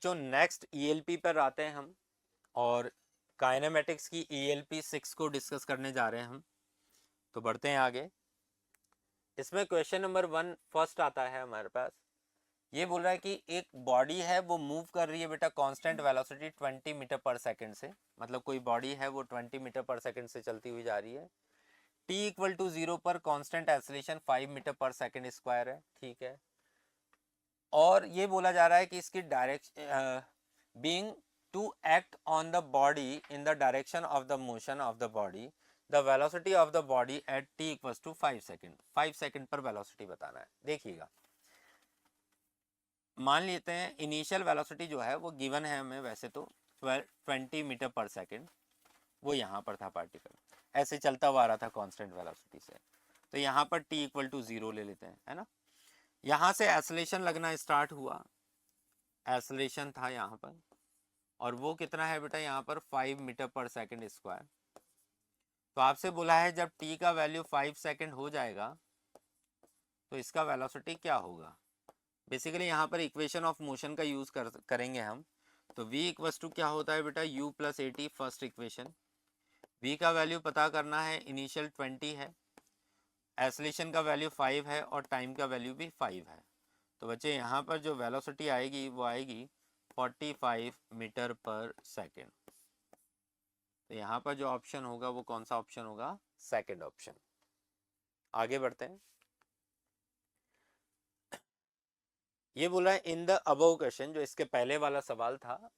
बच्चों next ELP पर आते हैं हम, और काइनेमेटिक्स की ईएलपी 6 को डिस्कस करने जा रहे हैं हम। तो बढ़ते हैं आगे। इसमें क्वेश्चन नंबर 1 फर्स्ट आता है हमारे पास। ये बोल रहा है कि एक बॉडी है वो मूव कर रही है बेटा constant velocity 20 meter per second से, मतलब कोई बॉडी है वो 20 मीटर पर सेकंड से चलती हुई जा रही है। t इक्वल टू 0 पर constant acceleration 5 metre per second square है, ठीक है। और ये बोला जा रहा है कि इसकी direction being to act on the body in the direction of the motion of the body, the velocity of the body at t equals to 5 second. 5 second पर वेलोसिटी बताना है। देखिएगा, मान लेते हैं इनिशियल वेलोसिटी जो है वो गिवन है हमें, वैसे तो 20 मीटर पर सेकंड वो यहाँ पर था, पार्टिकल ऐसे चलता हुआ आ रहा था कांस्टेंट वेलोसिटी से। तो यहाँ पर t इक्वल टू 0 ले लेते हैं, है ना। यहाँ से एक्सेलरेशन लगना स्टार्ट हुआ, एक्सेलरेशन था यहाँ पर, और वो कितना है बेटा यहाँ पर 5 मीटर पर सेकंड स्क्वायर। तो आपसे बोला है जब t का वैल्यू 5 सेकंड हो जाएगा तो इसका वेलोसिटी क्या होगा। बेसिकली यहाँ पर इक्वेशन ऑफ मोशन का यूज़ करेंगे हम। तो v इक्वल्स टू क्या होता है बेटा u plus a T, first equation. v का वैल्यू पता करना है, इनिशियल 20 है, एक्सेलरेशन का वैल्यू 5 है, और टाइम का वैल्यू भी 5 है। तो बच्चे यहाँ पर जो वेलोसिटी आएगी वो आएगी 45 मीटर पर सेकेंड। तो यहाँ पर जो ऑप्शन होगा वो कौन सा ऑप्शन होगा, सेकेंड ऑप्शन। आगे बढ़ते हैं। ये बोला है इन द अबव क्वेश्चन, जो इसके पहले वाला सवाल था,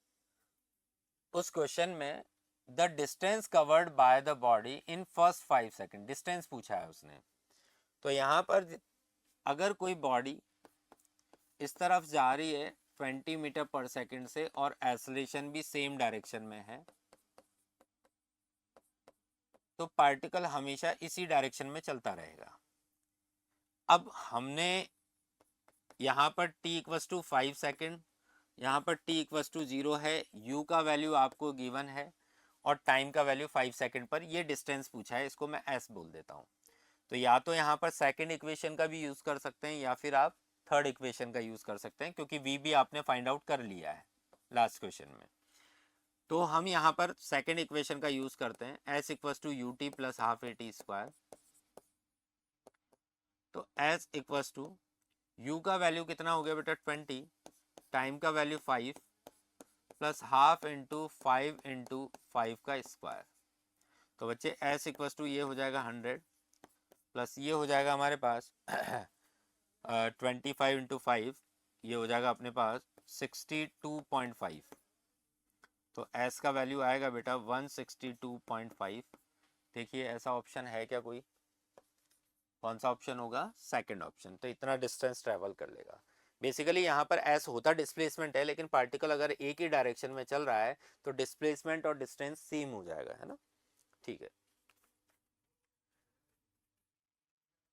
उस क्वेश्चन में the distance covered by the body in first 5 second, distance पूछा है उसने। तो यहाँ पर अगर कोई बॉडी इस तरफ जा रही है 20 मीटर पर सेकंड से और एक्सेलरेशन भी सेम डायरेक्शन में है, तो पार्टिकल हमेशा इसी डायरेक्शन में चलता रहेगा। अब हमने यहाँ पर t इक्वस टू 5 सेकेंड, यहाँ पर t इक्वस टू 0 है, u का वैल्यू आपको गिवन है, और टाइम का वैल्यू 5 सेकेंड पर ये डिस्टेंस पूछा है, इसको मैं s बोल देता हूँ। तो या तो यहाँ पर सेकेंड इक्वेशन का भी यूज़ कर सकते हैं या फिर आप थर्ड इक्वेशन का यूज़ कर सकते हैं, क्योंकि v भी आपने फाइंड आउट कर लिया है लास्ट क्वेश्चन में। तो हम यहाँ पर सेकेंड इक्वेशन का यूज़ करते हैं, s equals to u t plus half a t square. तो s इक्वस टू u का वैल्यू कितना हो गया बेटा 20, टाइम का value 5 plus half into 5 into 5 का स्क्वायर। तो बच्चे s इक्वस टू ये हो जाएगा 100 प्लस ये हो जाएगा हमारे पास 25 इंटू 5, ये हो जाएगा अपने पास 62.5। तो s का वैल्यू आएगा बेटा 162.5। देखिए ऐसा ऑप्शन है क्या कोई, कौन सा ऑप्शन होगा, सेकंड ऑप्शन। तो इतना डिस्टेंस ट्रैवल कर लेगा। बेसिकली यहाँ पर s होता डिस्प्लेसमेंट है, लेकिन पार्टिकल अगर एक ही डायरेक्शन में चल रहा है तो डिस्प्लेसमेंट और डिस्टेंस सेम हो जाएगा, है ना, ठीक है।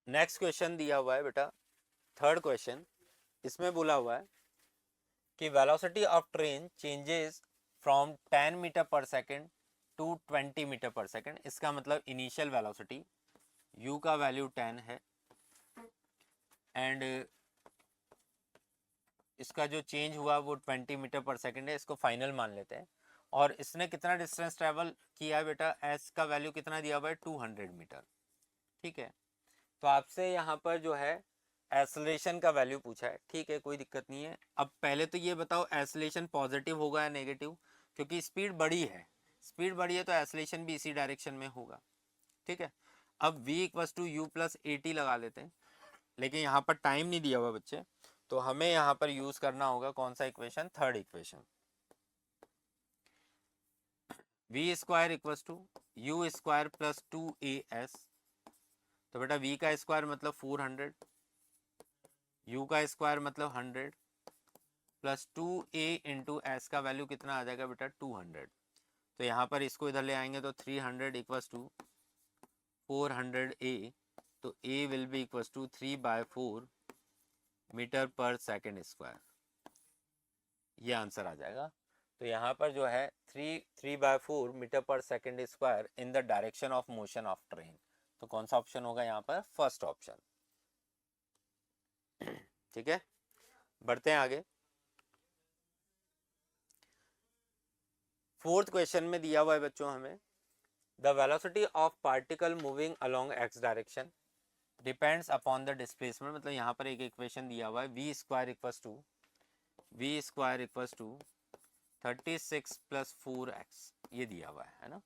नेक्स्ट क्वेश्चन दिया हुआ है बेटा, थर्ड क्वेश्चन। इसमें बोला हुआ है कि velocity of train changes from 10 meter per second to 20 meter per second. इसका मतलब इनिशियल वेलोसिटी u का वैल्यू 10 है, एंड इसका जो चेंज हुआ वो 20 मीटर पर सेकेंड है, इसको फाइनल मान लेते हैं। और इसने कितना डिस्टेंस ट्रैवल किया है बेटा, s का वैल्यू कितना दिया हुआ है 200 मीटर, ठीक है। तो आपसे यहाँ पर जो है एक्सेलरेशन का वैल्यू पूछा है, ठीक है, कोई दिक्कत नहीं है। अब पहले तो ये बताओ एक्सेलरेशन पॉजिटिव होगा या नेगेटिव, क्योंकि स्पीड बड़ी है, स्पीड बड़ी है तो एक्सेलरेशन भी इसी डायरेक्शन में होगा, ठीक है। अब v equals to u plus a t लगा लेते हैं, लेकिन यहाँ पर टाइम नहीं दिया हुआ बच्चे, तो हमें यहाँ पर यूज करना होगा कौन सा equation, third equation. V square equals to u square plus 2as। तो बेटा v का स्क्वायर मतलब 400, u का स्क्वायर मतलब 100 प्लस 2a इंटू एस का वैल्यू कितना आ जाएगा बेटा 200। तो यहाँ पर इसको इधर ले आएंगे तो 300 इक्वस टू 400a। तो a will be equals to 3/4 meter per second square, ये आंसर आ जाएगा। तो यहाँ पर जो है 3/4 meter per second square in the direction of motion of train. तो कौन सा ऑप्शन होगा यहाँ पर, फर्स्ट ऑप्शन, ठीक है। बढ़ते हैं आगे। फोर्थ क्वेश्चन में दिया हुआ है बच्चों हमें the velocity of particle moving along x direction depends upon the displacement, मतलब यहाँ पर एक इक्वेशन दिया हुआ है v square equals to 36 plus 4x, ये दिया हुआ है ना।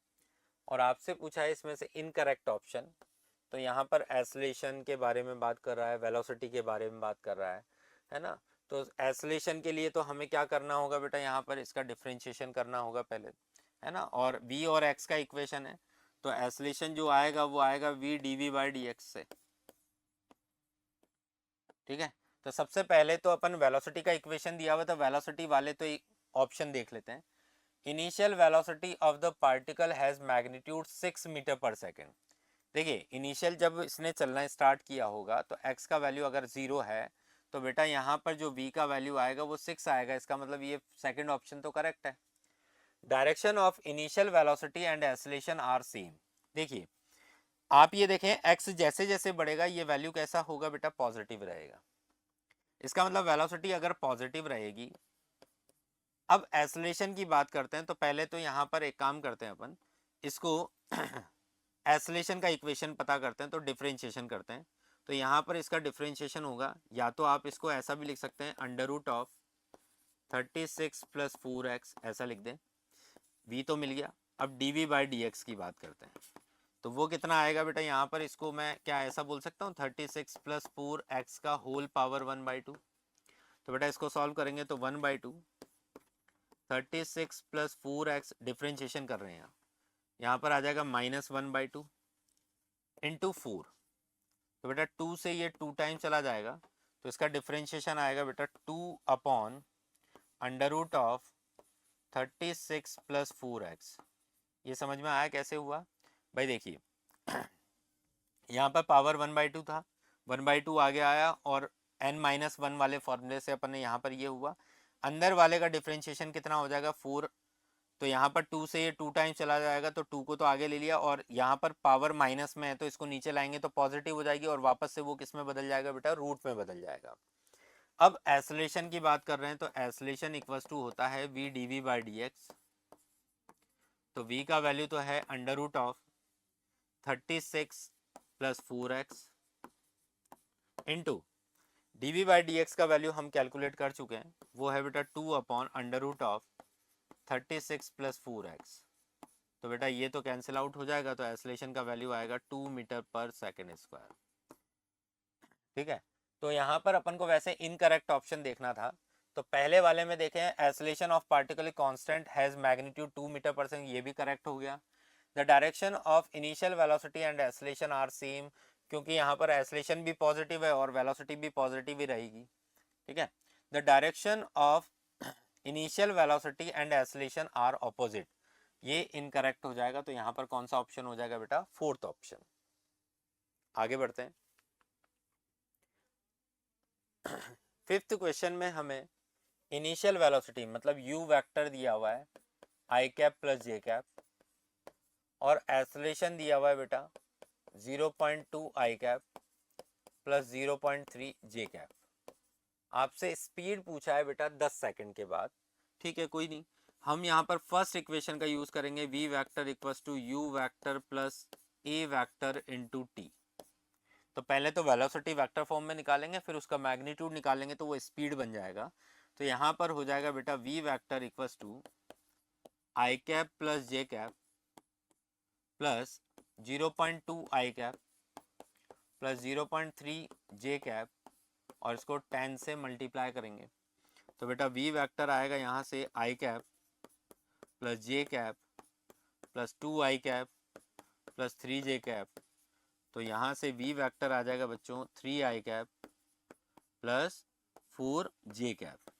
और आपसे पूछा है इसमें से इनकरेक्ट ऑप्शन, तो यहाँ पर एसलेशन के बारे में बात कर रहा है, वेलोसिटी के बारे में बात कर रहा है ना। तो एसलेशन के लिए तो हमें क्या करना होगा बेटा, यहाँ पर इसका डिफ्रेंशिएशन करना होगा पहले, है ना। और v और x का इक्वेशन है, तो एसलेशन जो आएगा वो आएगा v dv by d x से, ठीक है। तो सबसे पहले तो अपन वेलोसिटी का इक्वेशन दिया हुआ था, वेलोसिटी वाले तो ऑप्शन देख लेते हैं। Initial velocity of the particle has magnitude 6 meter per second. देखिए इनिशियल जब इसने चलना स्टार्ट किया होगा तो x का वैल्यू अगर 0 है तो बेटा यहाँ पर जो v का वैल्यू आएगा वो 6 आएगा, इसका मतलब ये सेकंड ऑप्शन तो करेक्ट है। Direction of initial velocity and acceleration are same. देखिए आप ये देखें x जैसे जैसे बढ़ेगा ये वैल्यू कैसा होगा बेटा, पॉजिटिव रहेगा। इसका मतलब वेलोसिटी अगर पॉजिटिव रहेगी। अब एक्सेलरेशन की बात करते हैं, तो पहले तो यहाँ पर एक काम करते हैं अपन, इसको एक्सेलरेशन का इक्वेशन पता करते हैं, तो डिफरेंशिएशन करते हैं। तो यहाँ पर इसका डिफरेंशिएशन होगा, या तो आप इसको ऐसा भी लिख सकते हैं under root of 36 plus 4x, ऐसा लिख दें, v तो मिल गया। अब dv बाई डी एक्स की बात करते हैं, तो वो कितना आएगा बेटा, यहाँ पर इसको मैं क्या ऐसा बोल सकता हूँ 36 प्लस 4x का होल पावर 1/2। तो बेटा इसको सॉल्व करेंगे तो 1/2 36 प्लस 4x डिफ्रेंशिएशन कर रहे हैं यहाँ पर आ जाएगा -1/2 इंटू 4। तो बेटा 2 से ये 2 टाइम चला जाएगा, तो इसका डिफ्रेंशिएशन आएगा बेटा 2 upon under root of 36 plus 4x। ये समझ में आया कैसे हुआ भाई? देखिए यहाँ पर पावर 1/2 था, 1/2 आगे आया और n-1 वाले फॉर्मूले से अपन ने यहाँ पर ये हुआ। अंदर वाले का डिफ्रेंशिएशन कितना हो जाएगा 4, तो यहाँ पर 2 से ये 2 टाइम चला जाएगा, तो 2 को तो आगे ले लिया, और यहाँ पर पावर माइनस में है तो इसको नीचे लाएंगे तो पॉजिटिव हो जाएगी, और वापस से वो किस में बदल जाएगा बेटा, रूट में बदल जाएगा। अब एक्सेलरेशन की बात कर रहे हैं, तो एक्सेलरेशन इक्वल्स टू होता है v dv by d x. तो v का वैल्यू तो है under root of 36 plus 4x into dv by d x का वैल्यू हम कैलकुलेट कर चुके हैं, वो है बेटा 2 upon under root of 36 plus 4x। तो बेटा ये तो कैंसिल आउट हो जाएगा, तो एक्सेलरेशन का वैल्यू आएगा 2 मीटर पर सेकेंड स्क्वायर, ठीक है। तो यहाँ पर अपन को वैसे इनकरेक्ट ऑप्शन देखना था, तो पहले वाले में देखें acceleration of particle constant has magnitude 2 meter per second, ये भी करेक्ट हो गया। The direction of initial velocity and acceleration are same, क्योंकि यहाँ पर एक्सेलरेशन भी पॉजिटिव है और वेलोसिटी भी पॉजिटिव ही रहेगी, ठीक है। The direction of initial velocity and acceleration are opposite, ये इनकरेक्ट हो जाएगा। तो यहाँ पर कौन सा ऑप्शन हो जाएगा बेटा, फोर्थ ऑप्शन। आगे बढ़ते हैं। फिफ्थ क्वेश्चन में हमें इनिशियल वेलोसिटी मतलब u वेक्टर दिया हुआ है i cap plus j cap, और एक्सेलरेशन दिया हुआ है बेटा 0.2 i cap plus 0.3 j cap. आपसे स्पीड पूछा है बेटा 10 सेकंड के बाद, ठीक है, कोई नहीं। हम यहाँ पर फर्स्ट इक्वेशन का यूज करेंगे, v vector equals to u vector plus a vector into t। तो पहले तो वेलोसिटी वेक्टर फॉर्म में निकालेंगे, फिर उसका मैग्नीट्यूड निकालेंगे, तो वो स्पीड बन जाएगा। तो यहाँ पर हो जाएगा बेटा v vector equals to i cap plus j cap plus 0.2 i cap plus 0.3 j cap, और इसको 10 से मल्टीप्लाई करेंगे। तो बेटा v वेक्टर आएगा यहाँ से आई cap plus j cap plus 2 आई कैप प्लस 3 जे कैप। तो यहाँ से v वेक्टर आ जाएगा बच्चों 3 आई कैप प्लस 4 जे कैप।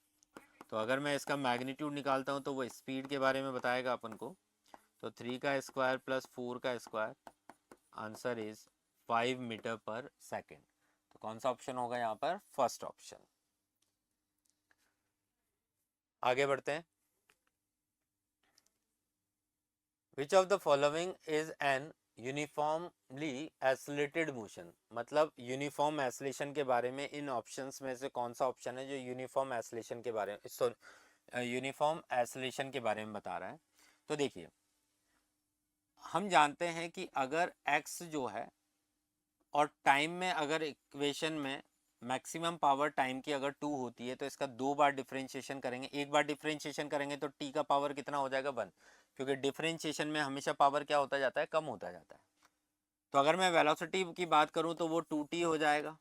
तो अगर मैं इसका मैग्नीट्यूड निकालता हूँ तो वो स्पीड के बारे में बताएगा अपन को। तो 3 का स्क्वायर प्लस 4 का square, answer is 5 metre per second. तो कौन सा ऑप्शन होगा यहाँ पर, फर्स्ट ऑप्शन। आगे बढ़ते हैं। Which of the following is an uniformly accelerated motion, मतलब यूनिफॉर्म एक्सेलरेशन के बारे में इन ऑप्शंस में से कौन सा ऑप्शन है जो यूनिफॉर्म एक्सेलरेशन के बारे में यूनिफॉर्म एक्सेलरेशन के बारे में बता रहा है। तो देखिए हम जानते हैं कि अगर x जो है और टाइम में अगर इक्वेशन में मैक्सिमम पावर टाइम की अगर 2 होती है तो इसका 2 बार डिफरेंशिएशन करेंगे, एक बार डिफरेंशिएशन करेंगे तो t का पावर कितना हो जाएगा 1, क्योंकि डिफरेंशिएशन में हमेशा पावर क्या होता जाता है, कम होता जाता है। तो अगर मैं वेलोसिटी की बात करूं तो वो 2t हो जाएगा,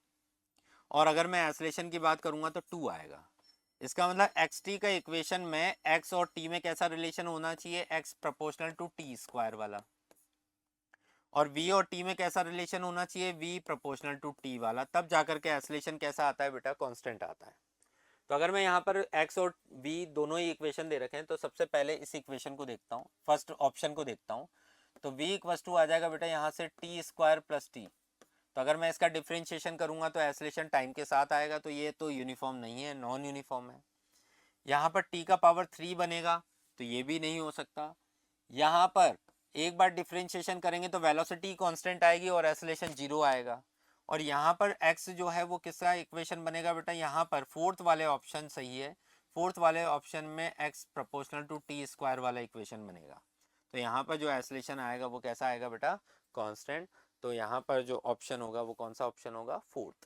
और अगर मैं एक्सेलरेशन की बात करूंगा तो 2 आएगा। इसका मतलब xt का इक्वेशन में x और t में कैसा रिलेशन होना चाहिए, x proportional to t square वाला, और v और t में कैसा रिलेशन होना चाहिए, v प्रोपोर्शनल टू t वाला, तब जाकर के एक्सेलरेशन कैसा आता है बेटा, कांस्टेंट आता है। तो अगर मैं यहाँ पर x और v दोनों ही इक्वेशन दे रखे हैं तो सबसे पहले इस इक्वेशन को देखता हूँ, फर्स्ट ऑप्शन को देखता हूँ। तो v इक्वस टू आ जाएगा बेटा यहाँ से t स्क्वायर प्लस t। तो अगर मैं इसका डिफरेंशिएशन करूंगा तो एक्सेलरेशन टाइम के साथ आएगा, तो ये तो यूनिफॉर्म नहीं है, नॉन यूनिफॉर्म है। यहाँ पर t का पावर 3 बनेगा तो ये भी नहीं हो सकता। यहाँ पर एक बार डिफरेंशिएशन करेंगे तो वेलोसिटी कांस्टेंट आएगी और एक्सेलरेशन 0 आएगा। और यहाँ पर x जो है वो किसका इक्वेशन बनेगा बेटा, यहाँ पर फोर्थ वाले ऑप्शन सही है, फोर्थ वाले ऑप्शन में x proportional to t square वाला इक्वेशन बनेगा। तो यहाँ पर जो एक्सेलरेशन आएगा वो कैसा आएगा बेटा, कांस्टेंट। तो यहाँ पर जो ऑप्शन होगा वो कौन सा ऑप्शन होगा, फोर्थ।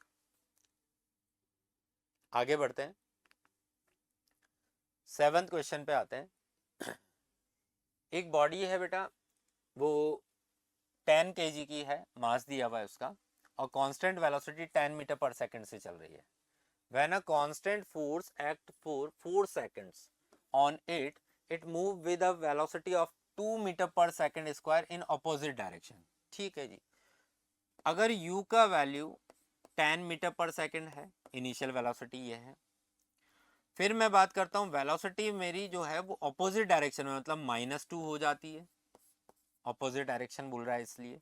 आगे बढ़ते हैं, 7th क्वेश्चन पे आते हैं। एक बॉडी है बेटा, वो 10 kg की है, मास दिया हुआ है उसका, और constant velocity 10 meter per second से चल रही है। When a constant force act for 4 seconds on it, it move with a velocity of 2 meter per second square in opposite direction. ठीक है जी। अगर u का वैल्यू 10 मीटर पर सेकंड है, इनिशियल वेलोसिटी ये है, फिर मैं बात करता हूँ वेलोसिटी मेरी जो है वो अपोजिट डायरेक्शन में, मतलब -2 हो जाती है, अपोजिट डायरेक्शन बोल रहा है इसलिए।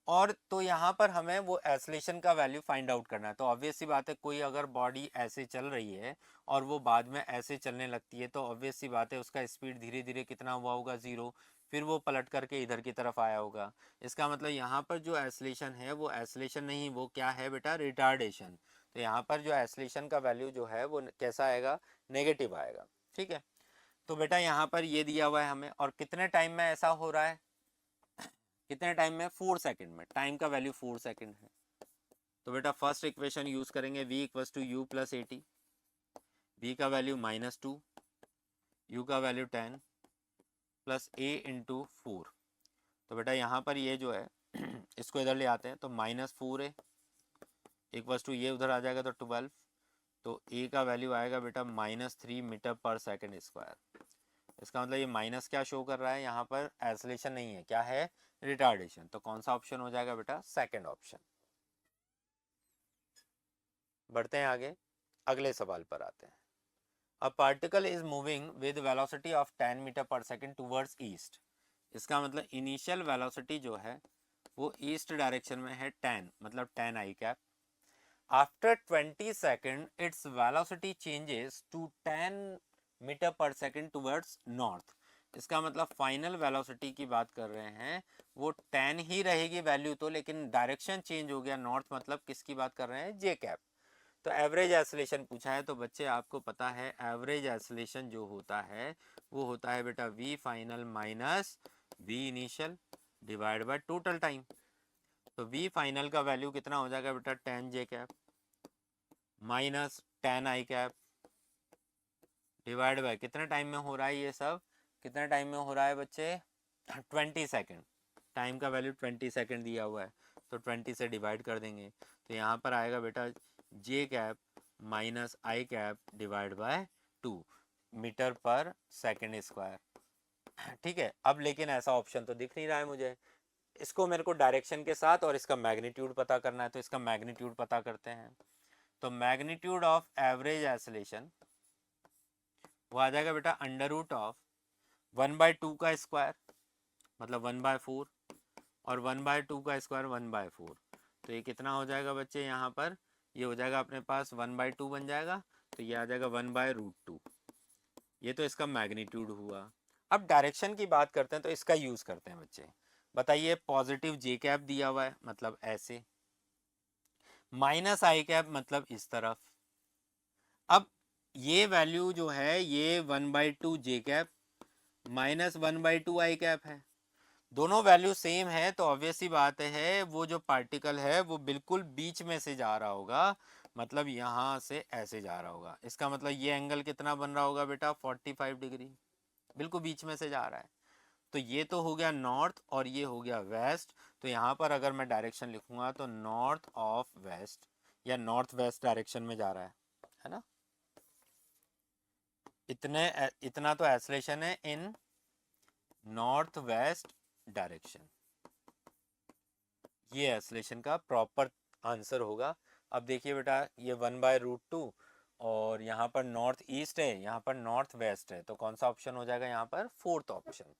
और तो यहाँ पर हमें वो एक्सेलरेशन का वैल्यू फाइंड आउट करना है। तो ऑब्वियस सी बात है, कोई अगर बॉडी ऐसे चल रही है और वो बाद में ऐसे चलने लगती है तो ऑब्वियस सी बात है उसका स्पीड धीरे धीरे कितना हुआ होगा, 0, फिर वो पलट करके इधर की तरफ आया होगा। इसका मतलब यहाँ पर जो एक्सेलरेशन है वो एक्सेलरेशन नहीं, वो क्या है बेटा, रिटार्डेशन। तो यहाँ पर जो एक्सेलरेशन का वैल्यू जो है वो कैसा आएगा, नेगेटिव आएगा। ठीक है। तो बेटा यहाँ पर ये दिया हुआ है हमें, और कितने टाइम में ऐसा हो रहा है, कितने टाइम में, 4 सेकंड में, टाइम का वैल्यू 4 सेकंड है। तो बेटा फर्स्ट इक्वेशन यूज करेंगे, v equals to u plus 80, v का वैल्यू -2, u का वैल्यू 10 प्लस a इंटू 4। तो बेटा यहाँ पर ये जो है इसको इधर ले आते हैं, तो -4a इक्वल्स टू ये उधर आ जाएगा तो 12, तो a का वैल्यू आएगा बेटा -3 मीटर पर सेकंड स्क्वायर। इसका मतलब ये माइनस क्या शो कर रहा है, यहाँ पर एक्सेलरेशन नहीं है, क्या है, रिटार्डेशन। तो कौन सा ऑप्शन हो जाएगा बेटा, सेकंड ऑप्शन। बढ़ते हैं आगे, अगले सवाल पर आते हैं। A particle is moving with velocity of 10 meter per second towards east. इसका मतलब इनिशियल वेलोसिटी जो है वो ईस्ट डायरेक्शन में है 10, मतलब 10 I cap. After 20 second its velocity changes to 10 meter per second towards north. इसका मतलब फाइनल वेलोसिटी की बात कर रहे हैं, वो 10 ही रहेगी वैल्यू तो, लेकिन डायरेक्शन चेंज हो गया नॉर्थ, मतलब किसकी बात कर रहे हैं, जे कैप। तो एवरेज एक्सेलरेशन पूछा है, तो बच्चे आपको पता है एवरेज एक्सेलरेशन जो होता है वो होता है बेटा v final minus v initial divide by total time. तो v फाइनल का वैल्यू कितना हो जाएगा बेटा, 10 J cap minus 10 I cap divide by कितने टाइम में हो रहा है ये सब, कितने टाइम में हो रहा है बच्चे, 20 सेकेंड। टाइम का वैल्यू 20 सेकेंड दिया हुआ है, तो 20 से डिवाइड कर देंगे, तो यहाँ पर आएगा बेटा J cap minus I cap divide by 2 meter per second square. ठीक है। अब लेकिन ऐसा ऑप्शन तो दिख नहीं रहा है मुझे, इसको मेरे को डायरेक्शन के साथ और इसका मैग्नीट्यूड पता करना है, तो इसका मैग्नीट्यूड पता करते हैं। तो मैग्नीट्यूड ऑफ एवरेज एक्सेलरेशन वो आ जाएगा बेटा अंडर रूट ऑफ 1/2 का स्क्वायर, मतलब 1/4, और 1/2 का स्क्वायर 1/4। तो ये कितना हो जाएगा बच्चे, यहाँ पर ये हो जाएगा अपने पास 1/2 बन जाएगा, तो ये आ जाएगा 1/√2। ये तो इसका मैग्नीट्यूड हुआ। अब डायरेक्शन की बात करते हैं तो इसका यूज करते हैं बच्चे। बताइए, पॉजिटिव जे कैप दिया हुआ है मतलब ऐसे, माइनस आई कैप मतलब इस तरफ। अब ये वैल्यू जो है ये 1/2 जे कैप -1/2 i कैप है। दोनों वैल्यू सेम है तो ऑब्वियस सी बात है वो जो पार्टिकल है वो बिल्कुल बीच में से जा रहा होगा, मतलब यहाँ से ऐसे जा रहा होगा। इसका मतलब ये एंगल कितना बन रहा होगा बेटा, 45 डिग्री, बिल्कुल बीच में से जा रहा है। तो ये तो हो गया नॉर्थ और ये हो गया वेस्ट। तो यहाँ पर अगर मैं डायरेक्शन लिखूंगा तो नॉर्थ ऑफ वेस्ट या नॉर्थ वेस्ट डायरेक्शन में जा रहा है ना। इतना तो एक्सेलरेशन है इन नॉर्थ वेस्ट डायरेक्शन, ये एक्सेलरेशन का प्रॉपर आंसर होगा। अब देखिए बेटा ये 1/√2 और यहाँ पर नॉर्थ ईस्ट है, यहाँ पर नॉर्थ वेस्ट है, तो कौन सा ऑप्शन हो जाएगा यहाँ पर, फोर्थ ऑप्शन।